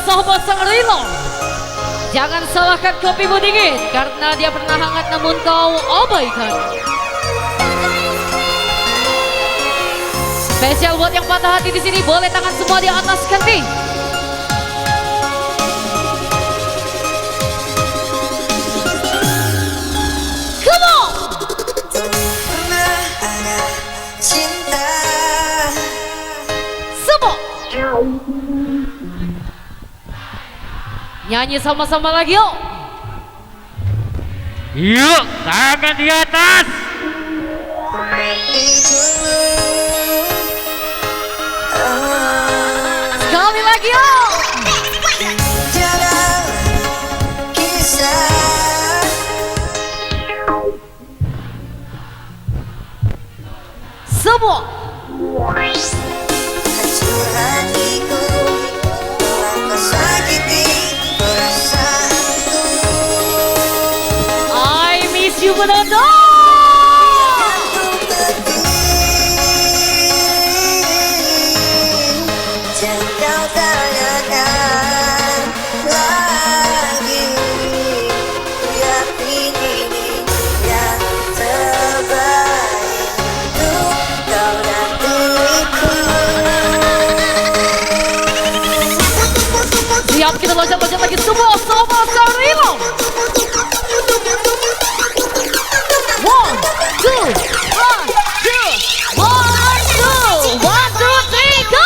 sahabat sang Rilo. Jangan salahkan kopimu dingin karena dia pernah hangat namun kau abaikan. Spesial buat yang patah hati di sini, boleh tangan semua di atas kanti. Come on. Pernah ada cinta. Semua nyanyi sama-sama lagi yuk. Yuk, tangan di atas. Sekali lagi yuk. Tiada kisah. Semua Hancur hatiku, telah kau sakiti perasaanku. I miss you benar. Jangan kau tanyakan lagi. Yakin ini yang terbaik untuk kau dan diriku. Siap, kita loncat-loncat lagi semua sama Sarilo. 1, 2, 1, 2, 1, 2, 1, 2, 3, go!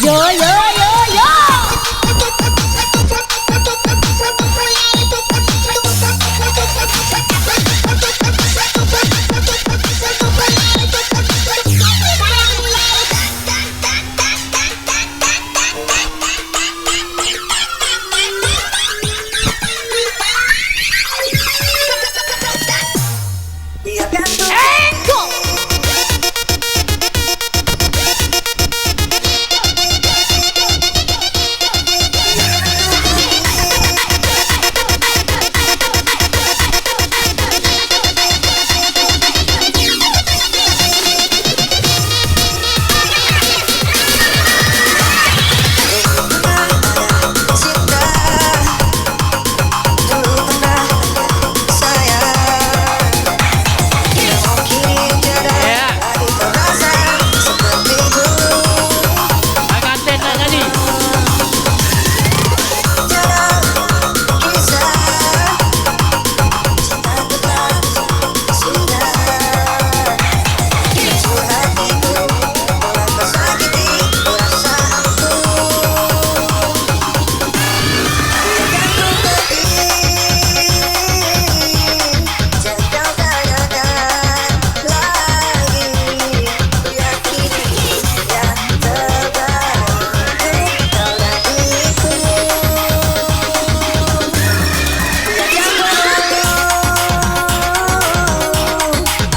Yo, yo, yo, yo! Biarkan ku Engkau! cinta. Dulu pernah sayang. Mungkin tiada lagi kau rasa seperti dulu. Tangan tenang tadi. Tiada kisah. Cinta telah sudah. Hancur hatiku, telah kau sakiti perasaanku. Biarkan ku pergi. Jangan kau tanyakan lagi. Yakin ini yang terbaik untuk kau dan diriku. Biarkan berlalu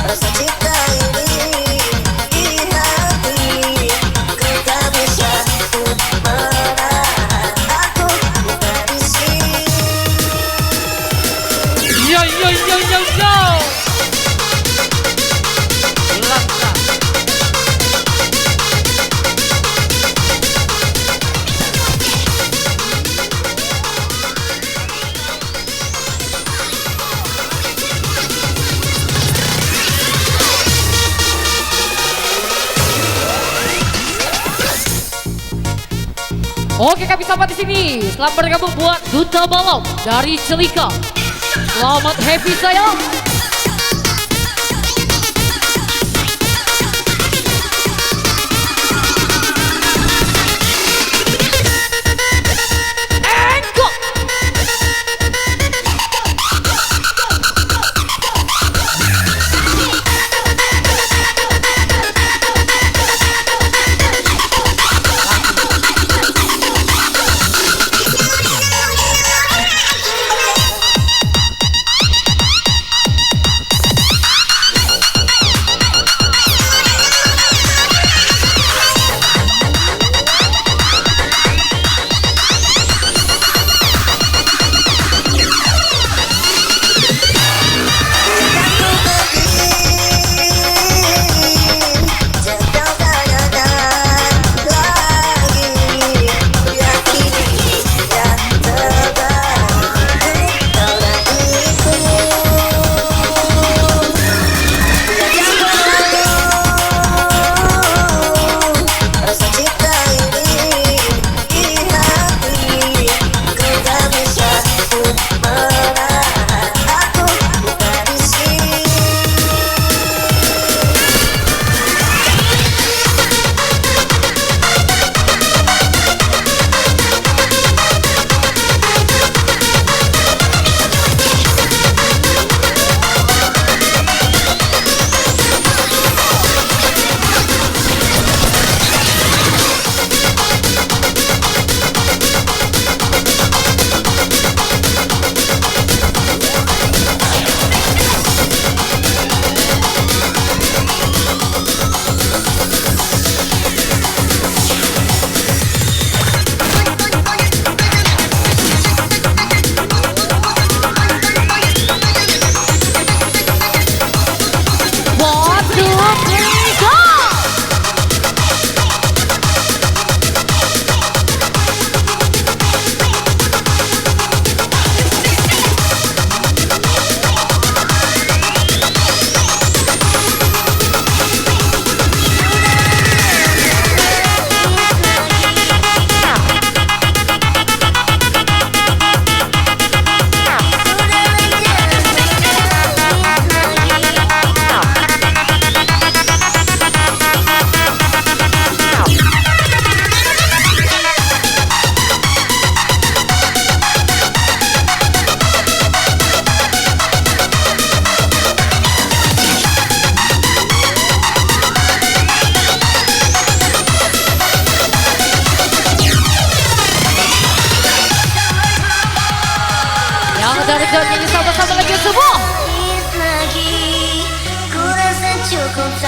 rasa cinta ini di hati. Ku tak bisa menahan, aku bukan di sini. Yo yo yo yo yo. Langkah. Oke, kami sampai di sini. Selamat bergabung buat Duta Balap dari Celika. Selamat happy sayang. Engkau!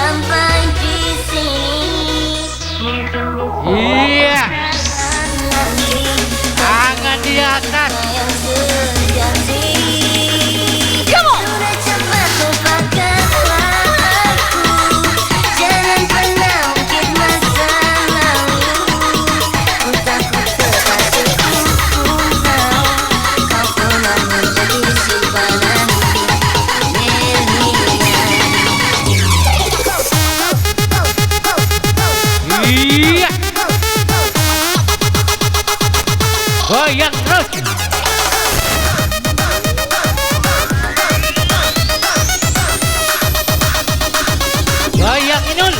sampai di sini. Iya. Tangan di atas. Yang sejati. Come on. Sudah cepat lupakanlah aku. Jangan pernah ungkit masa lalu. Ku takut kekasihku, ku tahu kau pernah menjadi simpananku. Iya. Goyang terus. Goyang Inul.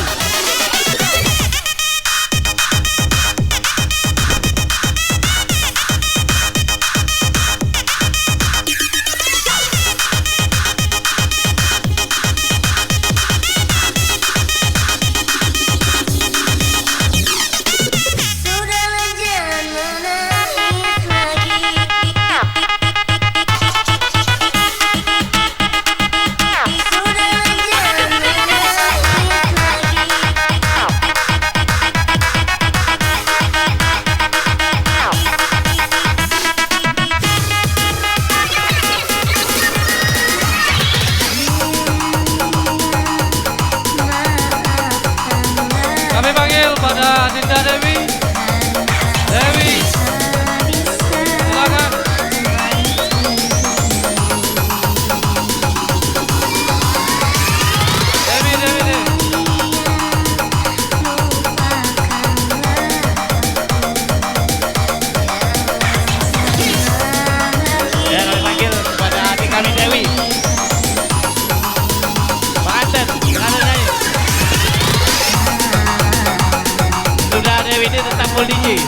Sudahlah jangan menangis lagi. Sudahlah jangan menangis Kami panggil pada Dinda Dewi. Dewi, silakan. Dewi. Ya, kami panggil pada adik kami Dewi. Pengantin, silakan nyanyi. Sudah Dewi ini tetap full DJ.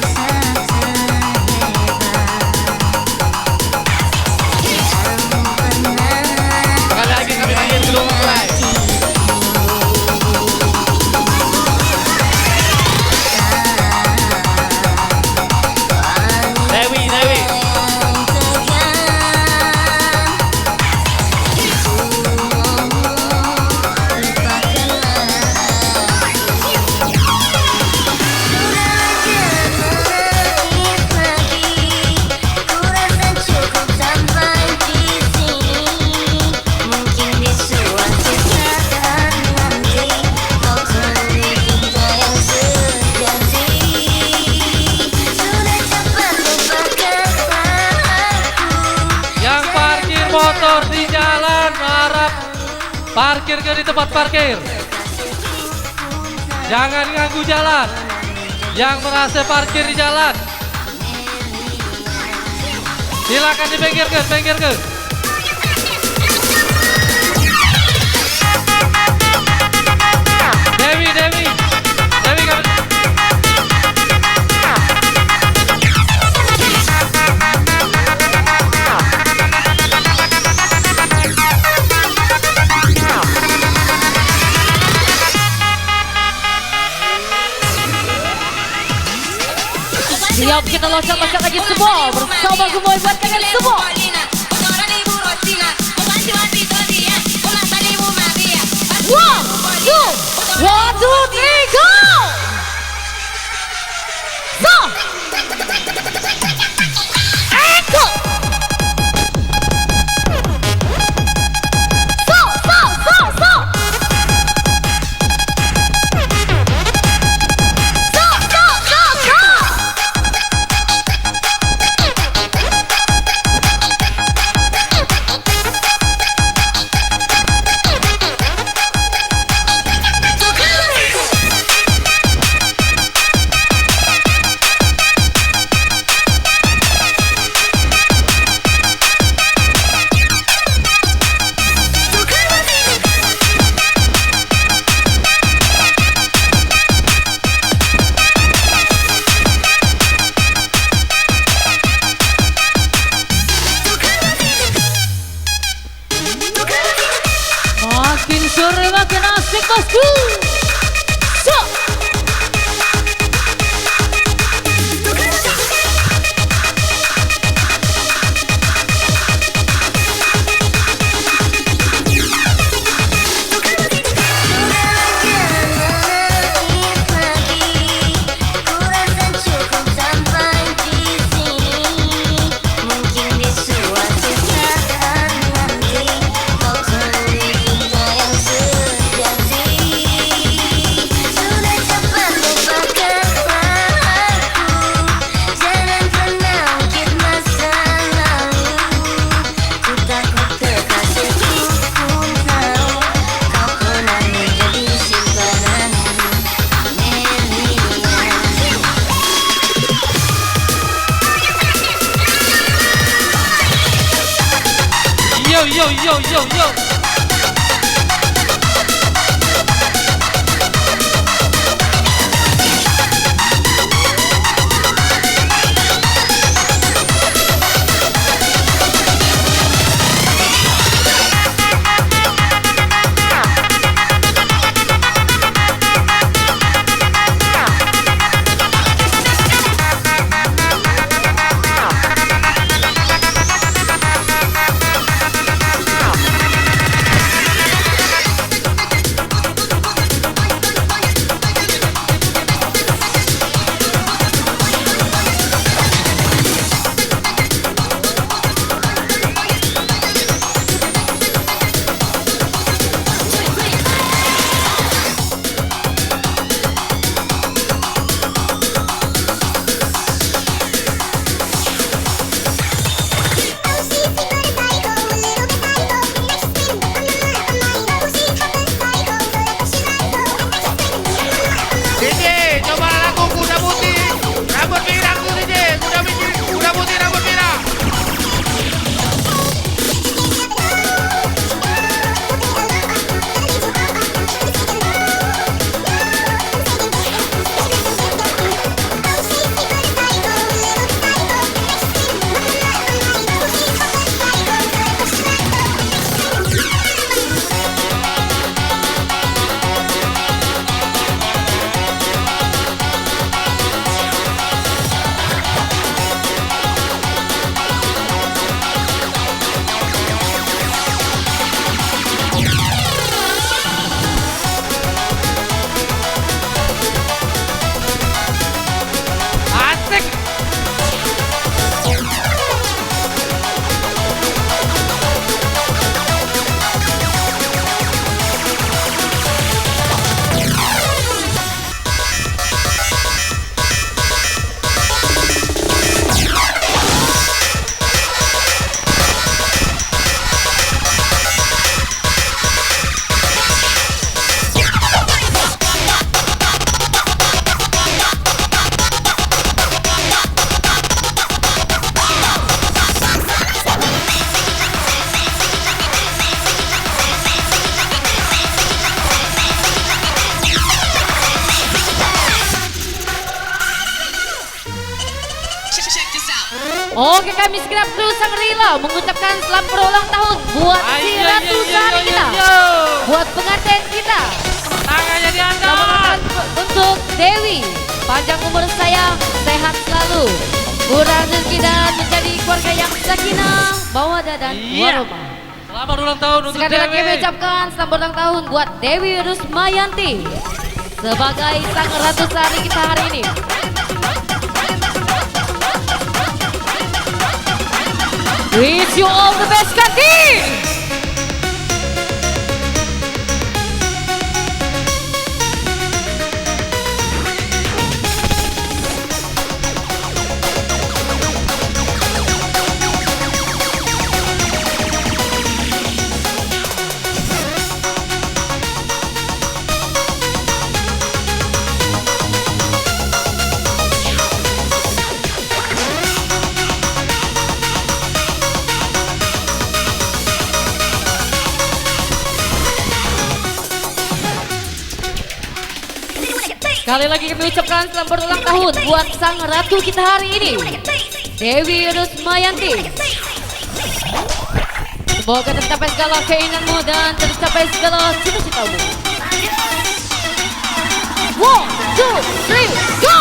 Sekali lagi kami panggil sebelum mulai. Dewi. Yang parkir motor di jalan harap parkir di tempat parkir. Jangan ganggu jalan. Yang merasa parkir di jalan, silakan dipinggirkan. Dewi kami. Siap kita loncat-loncat lagi semua bersama Gemoy buat kalian semua. One, two, three, go! So! And go! So! Sore makin asik bosku. So. Sudah yo yo yo. DJ, coba lagu Kuda Putih Rambut Pirang tuh DJ, Kuda Putih Rambut Pirang. Asik. Oke, kami segenap kru Sangrila mengucapkan selamat berulang tahun buat si Ayo, Ratu yo, yo, Sari yo, kita, yo. buat pengantin kita. Tangannya diangkat. Selamat ulang tahun untuk Dewi, panjang umur sayang, sehat selalu, murah rezeki dan menjadi keluarga yang sakinah, mawaddah dan Iya. warahmah. Selamat ulang tahun untuk Sekali lagi Dewi. kami ucapkan selamat ulang tahun buat Dewi Rusmayanti sebagai sang Ratu Sari kita hari ini. Wish you all the best, Kanti! Sekali lagi kami ucapkan selamat ulang tahun buat sang ratu kita hari ini, Dewi Rusmayanti. Semoga tercapai segala keinginanmu dan tercapai segala cita-citamu. 1, 2, 3, go!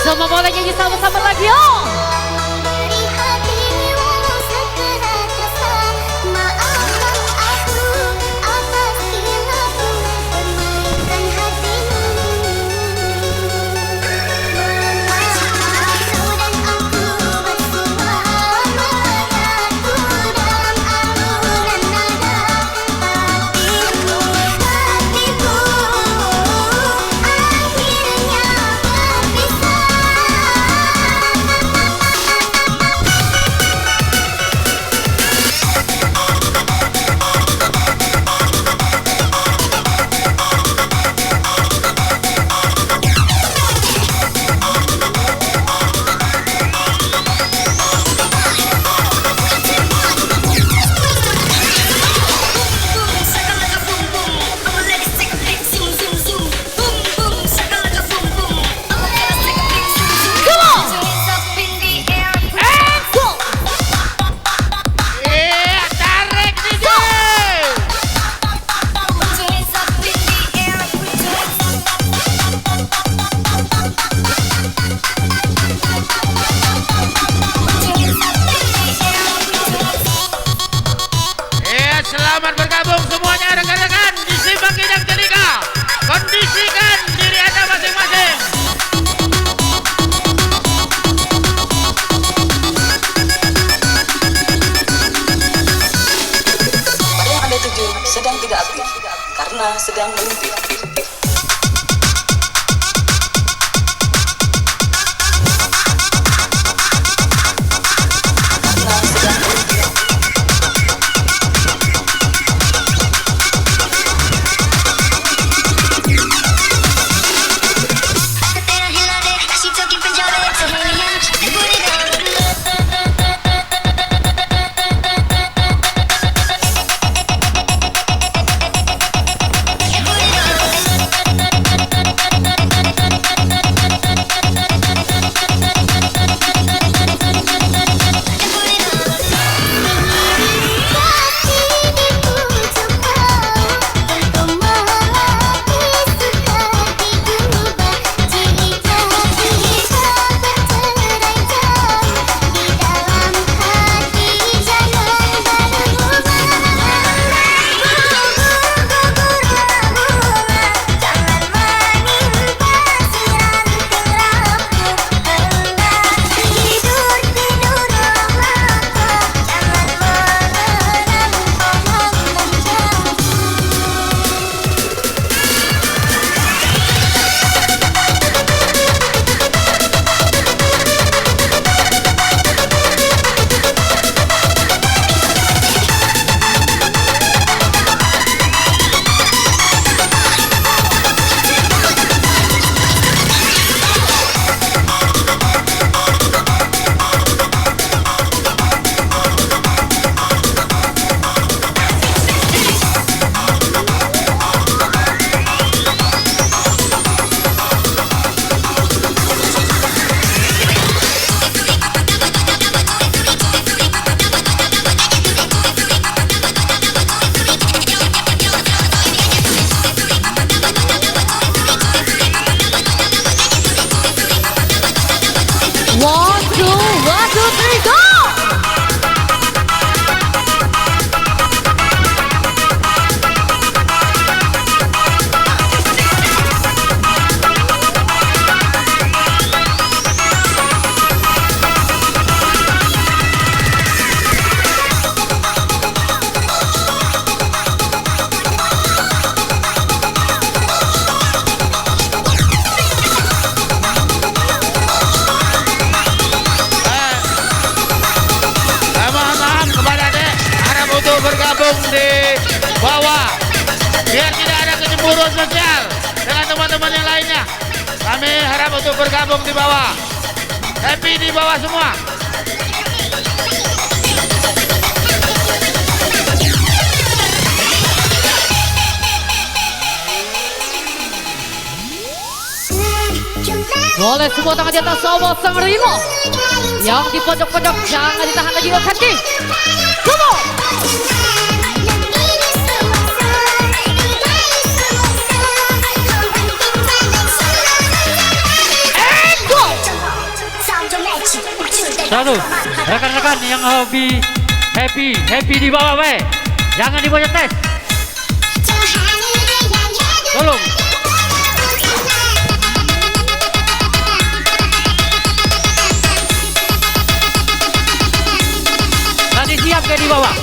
Semua boleh nyanyi sama-sama lagi yuk. Dari hatimu sekerat rasa, maafkan aku atas hilafku permainkan hatimu. Maafkan dan aku bersuara melayatku dalam alunan nada hatimu, hatiku akhirnya berpisah. Tarik DJ. Selamat bergabung semuanya rekan-rekan di Simpang Kijang Cendika. Kondisikan diri Anda masing-masing. Pada yang Anda tuju sedang tidak aktif karena sedang melimpit. One, two, three, go! Bergabung di bawah biar tidak ada kecemburuan sosial dengan teman-teman yang lainnya. Kami harap untuk bergabung di bawah, happy di bawah semua. Boleh semua tangan di atas sobat sang Rimo. Yang di pojok-pojok jangan ditahan lagi oleh kaki. Come on! Selalu rekan-rekan yang hobi happy di bawah we. Jangan dibawa tes. Tolong. Tadi siap ke di bawah?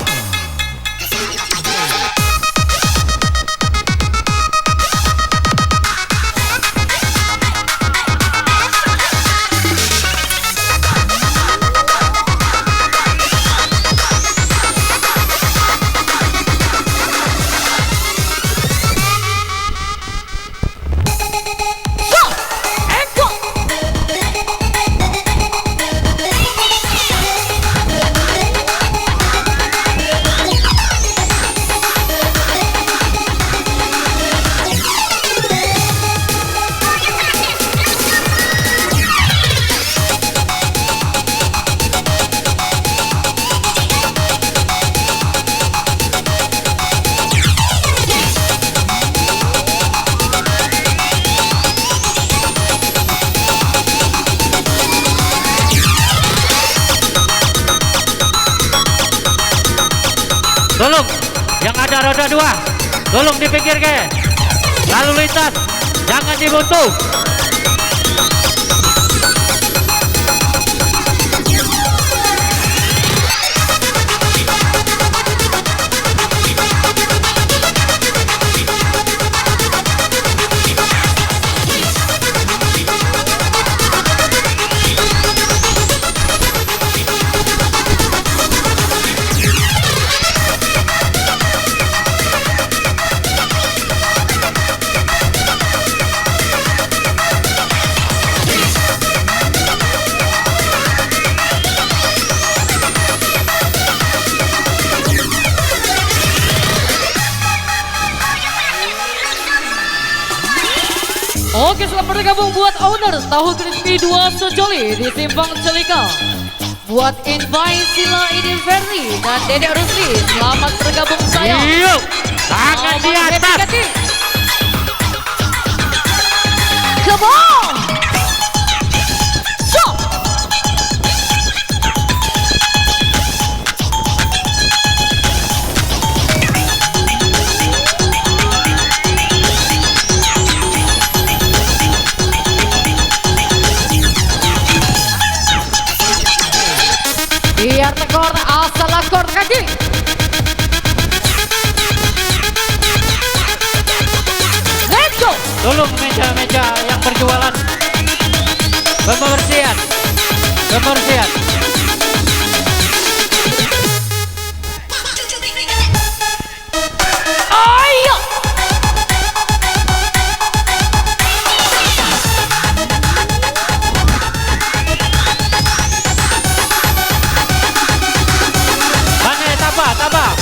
Tolong, yang ada roda 2, tolong dipinggir ke. Lalu lintas, jangan dibuntu. Oke, selamat bergabung buat owner tahu crispy 2 Sejoli di Simpang Celika. Buat invite Sila Idin Ferry dan Dedek Rusli, selamat bergabung saya. Yuk, tangan di atas. Come on! So! Biar tekor asal akor kaki. Let's go. Tolong meja-meja yang berjualan. Pembersihan. Ayo. Mana tabah.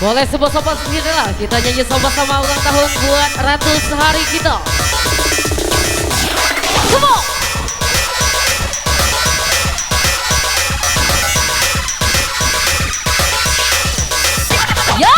Boleh sobat-sobat sendiri lah, kita nyanyi sama-sama ulang tahun buat Ratu Sehari kita. Come on! Ya!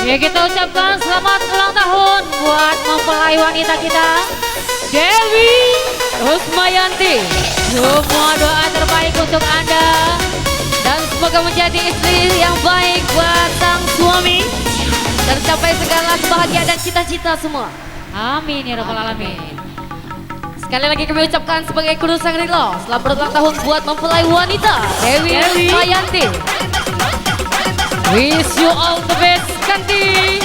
Ya kita ucapkan selamat ulang tahun buat mempelai wanita kita Dewi Rusmayanti. Semua doa terbaik untuk Anda dan semoga menjadi istri yang baik buat sang suami, tercapai segala kebahagiaan dan cita-cita semua. Amin ya rabbal alamin. Sekali lagi kami ucapkan sebagai kru Shangri-La selamat ulang tahun buat mempelai wanita Dewi Rusmayanti. Wish you all the best, Kanti.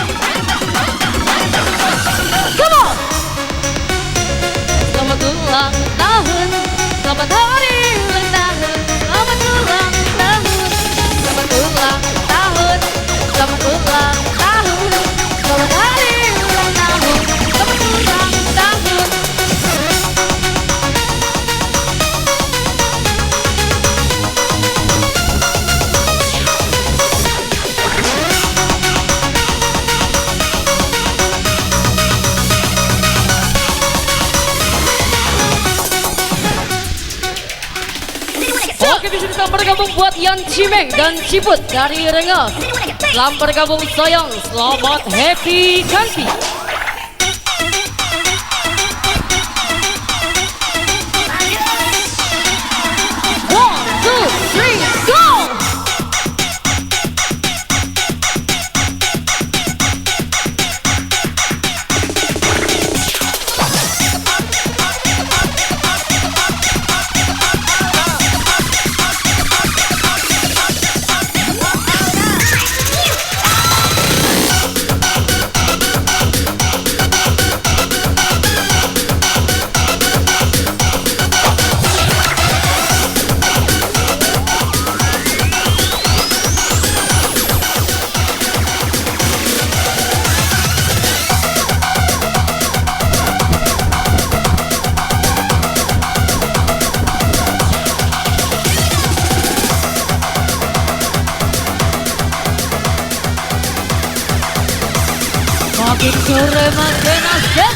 Come on. Selamat ulang tahun, selamat hari ulang tahun, selamat ulang tahun, selamat ulang tahun, selamat ulang tahun, selamat hari ulang tahun, selamat ulang tahun. Oke, di sini selamat bergabung buat Yan Cimeng dan Ciput dari Rengas. Selamat bergabung sayang, selamat happy Kanti. One, two, three, go! Makin sore makin asik.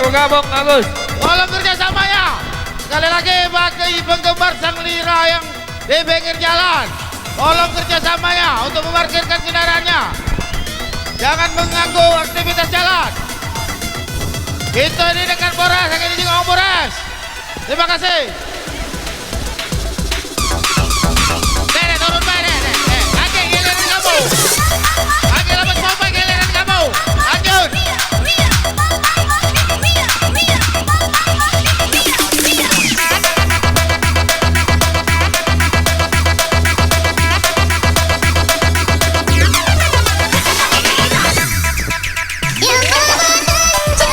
bergabung Agus. Tolong kerjasamanya. Sekali lagi bagi penggemar sang lira yang di pinggir jalan, tolong kerjasamanya untuk memarkirkan kendaraannya. Jangan mengganggu aktivitas jalan. Kita ini dekat Polres, ini juga Om Polres. Terima kasih. Nenek turun baik nenek. Aki giliran kamu. Aki lepas sampai giliran kamu. Lanjut.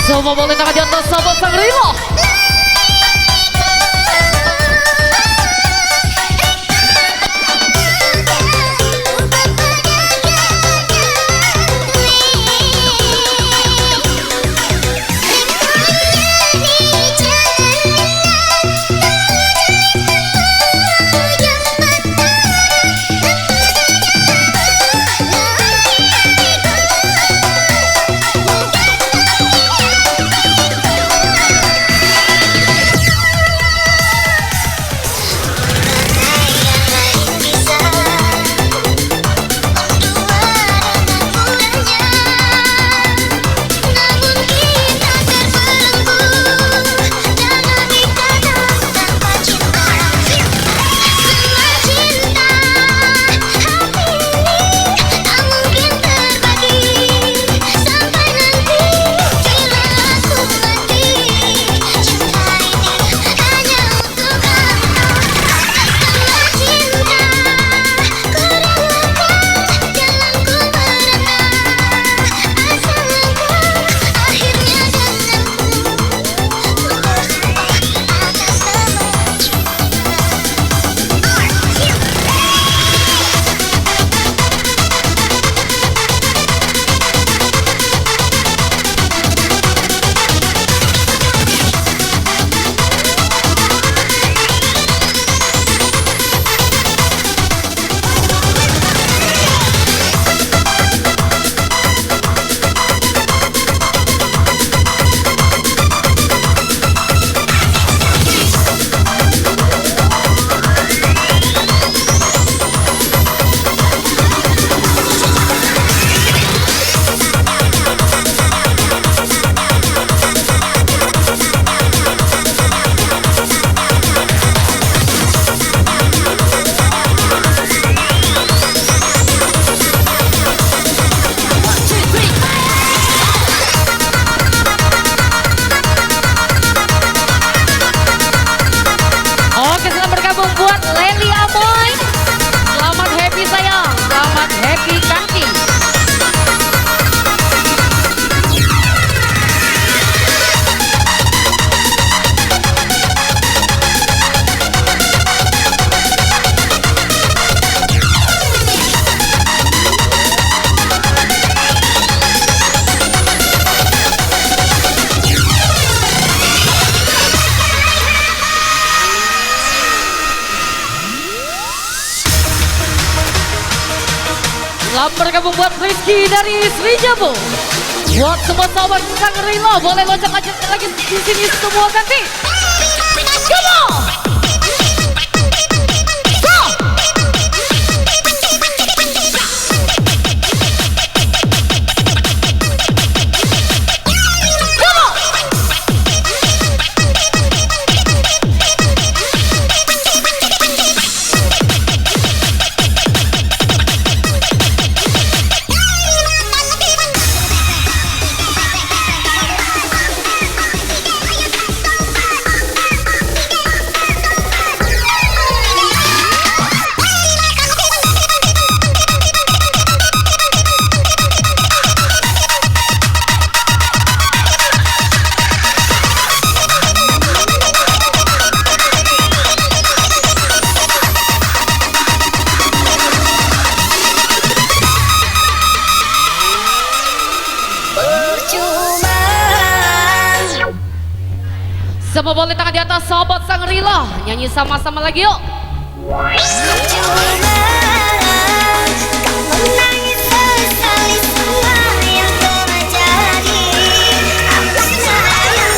Semua boleh tangan di atas sahabat Sangrila. Buat Leli Amoy, selamat happy sayang, selamat happy kanti. Selamat bergabung buat Rizky dari Sri Jambu. Buat semua sahabat Sangrila, boleh loncat-loncat lagi di sini semua ganti. Come on! Semua boleh tangan di atas sahabat Sangrila. Nyanyi sama-sama lagi yuk. Sesali semua yang telah jadi. Aku sayang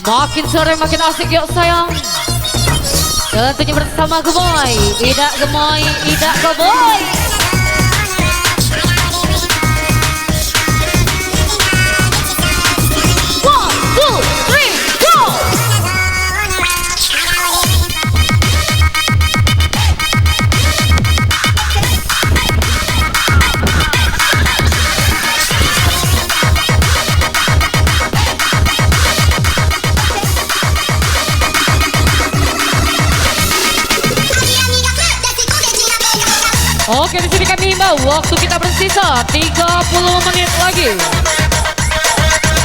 Makin sore makin asik yuk sayang. Tentunya bersama Gemoy, Ida Gemoy, Ida Gemoy. One, two, three, go! Oke, di sini kami himbau waktu kita bersisa 30 menit lagi.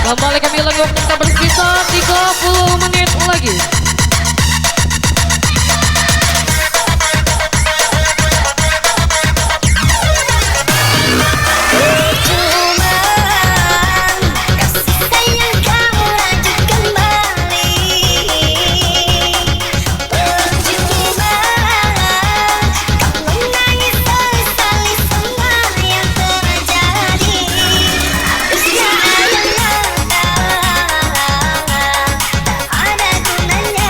Kembali kami lagi waktu kita bersisa 30 menit lagi. Ada gunanya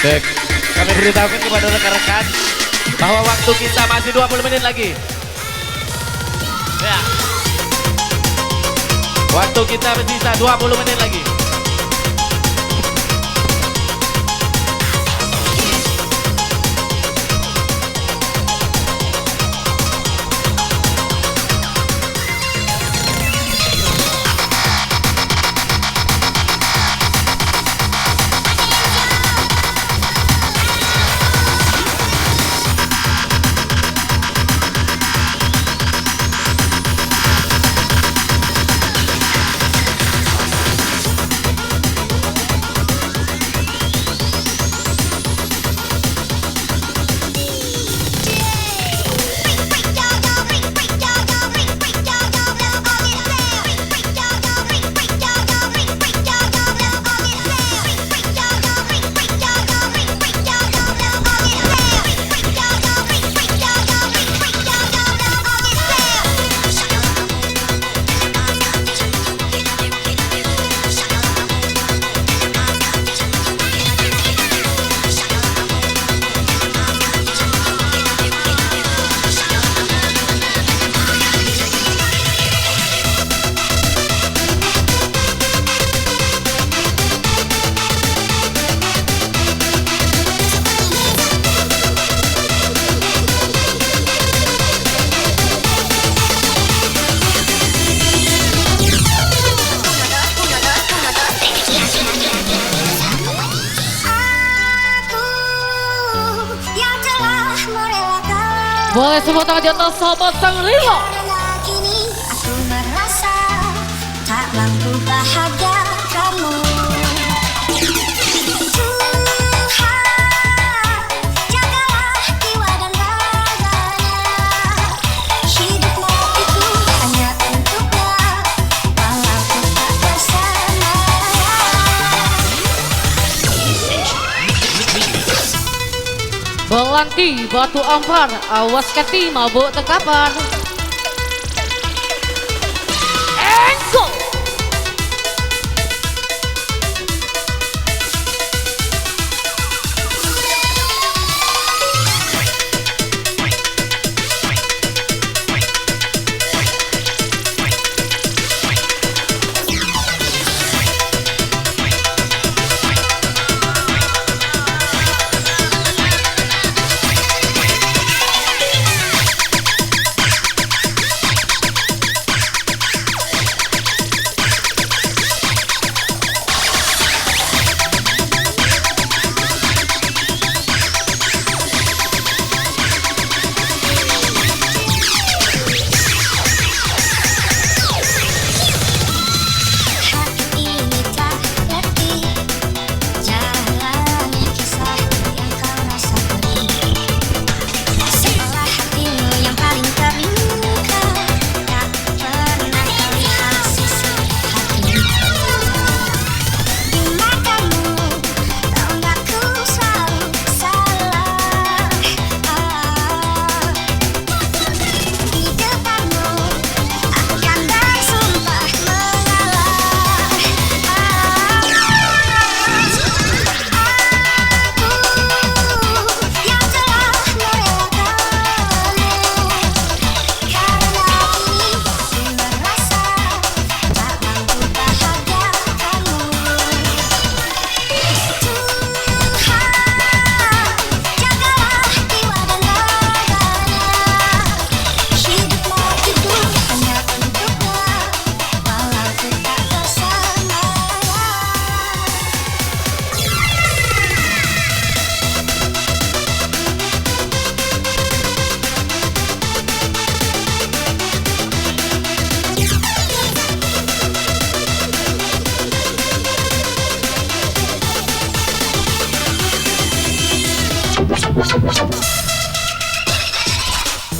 Cek. Kami beritahukan kepada rekan-rekan bahwa waktu kita masih 20 menit lagi. Ya. Waktu kita bersisa 20 menit lagi. Boleh semua tangan di atas sahabat Shangri-La. Karena kini aku merasa tak mampu bahagia kamu. Tuhan, jagalah jiwa dan raganya. Hidupmu itu hanya untuknya, walau ku tak bersama. Belanti batu ampar, awas kati mabuk terkapar. Engkau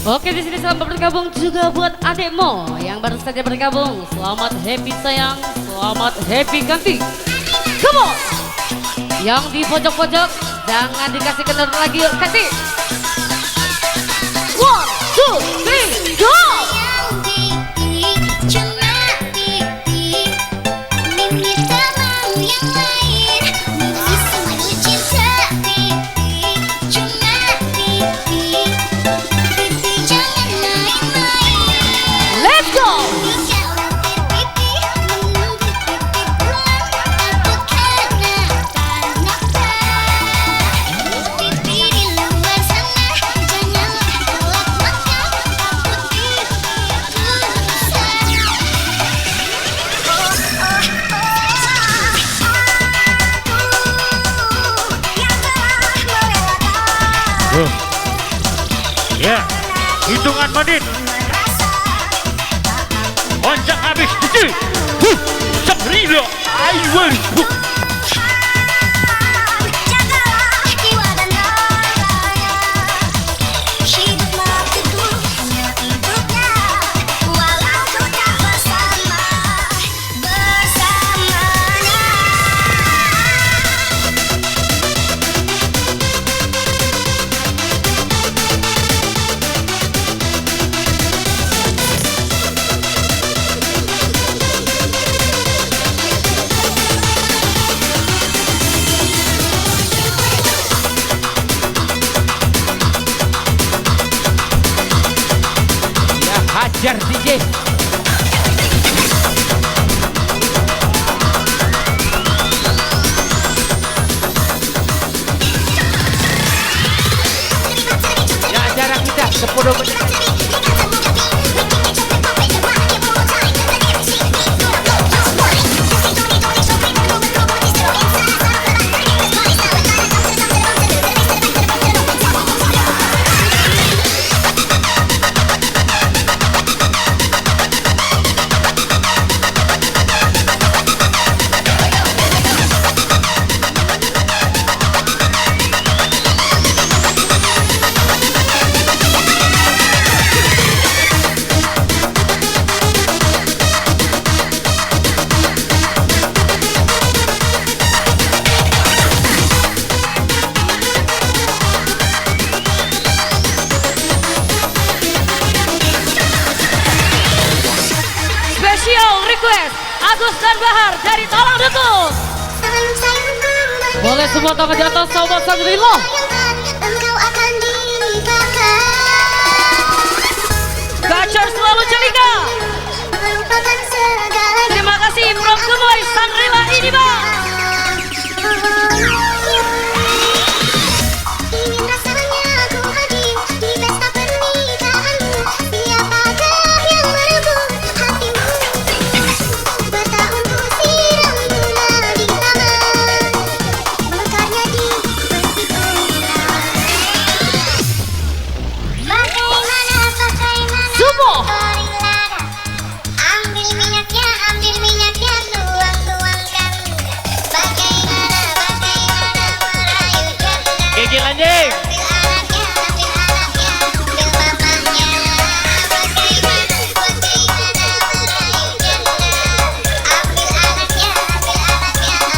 Oke, di sini selamat bergabung juga buat adekmu yang baru saja bergabung. Selamat happy sayang, selamat happy ganti. Come on. Yang di pojok-pojok jangan dikasih kendor lagi, yuk kasih. 1, 2, 3, go. Cuma mimpi teman yang lain, mimpi semakin cinta. Muhammad Madin. Oncak habis. Sabrina. Ayo. Jagalah jiwa dan raganya. Hiduplah itu hanya untuknya. Walau ku tak bersamanya. Ya hajar DJ. Ya jarak kita 10 menit. Special request Agus dan Bahar dari Talang Detus. Boleh semua tangan di atas sobat Sangrillah. Engkau akan dinikahkan. Gacor selalu celika. Melupakan segalanya. Terima kasih From Gemoy Sangrillah ini bang. Ingin rasanya ku hadir di pesta pernikahanmu. Siapakah yang merebut hatimu? Bertahun ku siram bunga di taman, mekarnya di besi ulang. Bagaimana Sumo. goreng lada? Ambil minyaknya, tuang-tuangkan. Bagaimana merayu janda? Gigi lanjing. Ambil anaknya, ambil mamahnya. Bagaimana merayu janda? Ambil anaknya,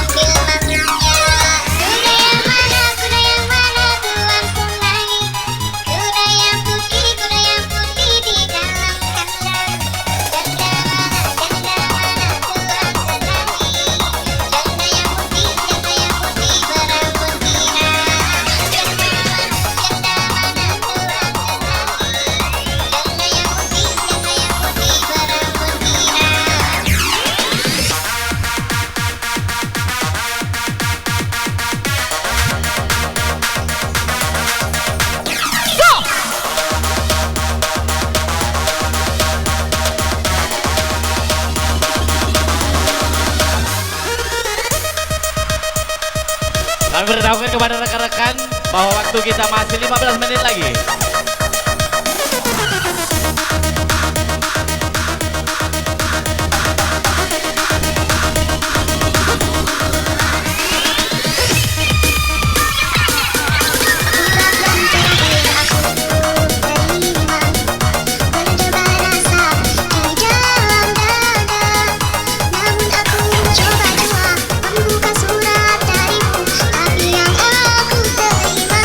ambil mamahnya. Kuda yang mana tuan punai? Kuda yang putih di dalam kandang. Janda mana tuan senangi? Janda yang putih berambut pirang. Janda mana tuan senangi? Janda yang putih berambut pirang. Kami beritahukan kepada rekan-rekan bahwa waktu kita masih 15 menit lagi. Tapi yang aku terima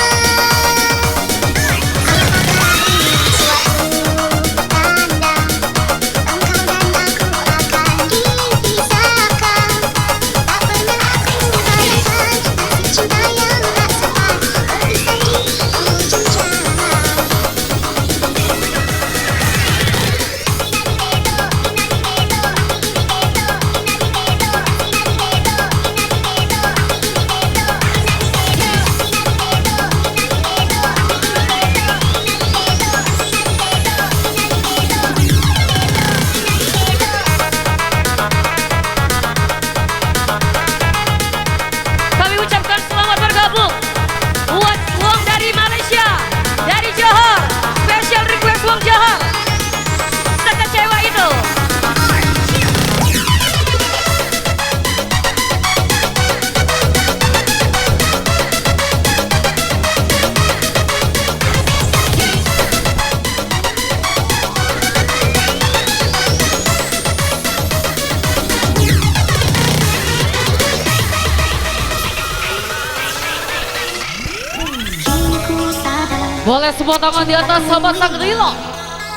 Boleh semua tangan di atas sahabat Sangrila.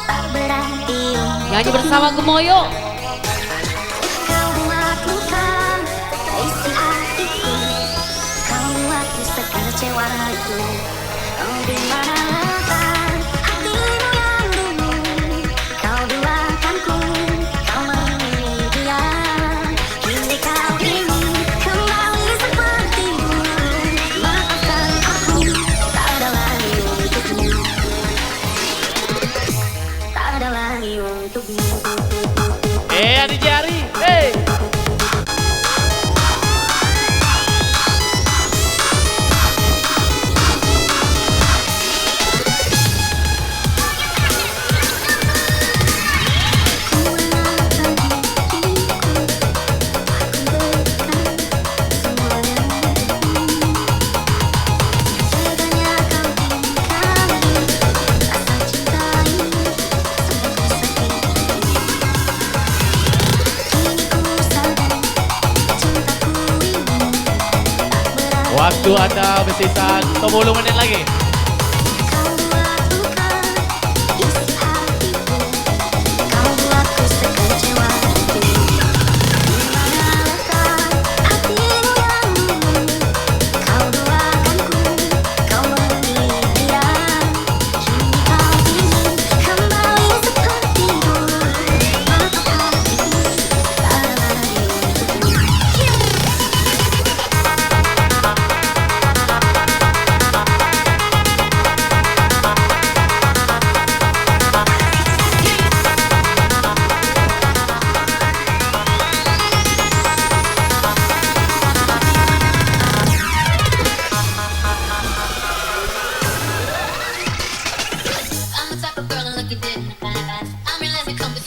Tak berarti Nyanyi bersama Gemoyo. kau buat luka isi hatiku. Kau buatku sekecewaanku. Kau di mana letak hatimu yang dulu. Kau duakanku, kau memilih dia. Kini kau ingin kembali seperti dulu. Maafkan aku, tak ada lagi untukmu. Tak ada lagi untukmu. Adi Jari, hey. Waktu Anda bersisa 10 menit lagi. Kau buat luka isi hatiku. Kau buatku sekecewaanku. Di mana letak hatimu yang dulu. Kau duakanku, kau memilih dia. Kini kau ingin kembali seperti dulu. Maafkan aku, tak ada lagi untukmu.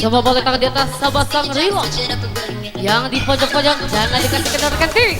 Coba boleh tangan di atas sahabat Sangrila. Yang di pojok-pojok jangan dikasih kendor-kendor.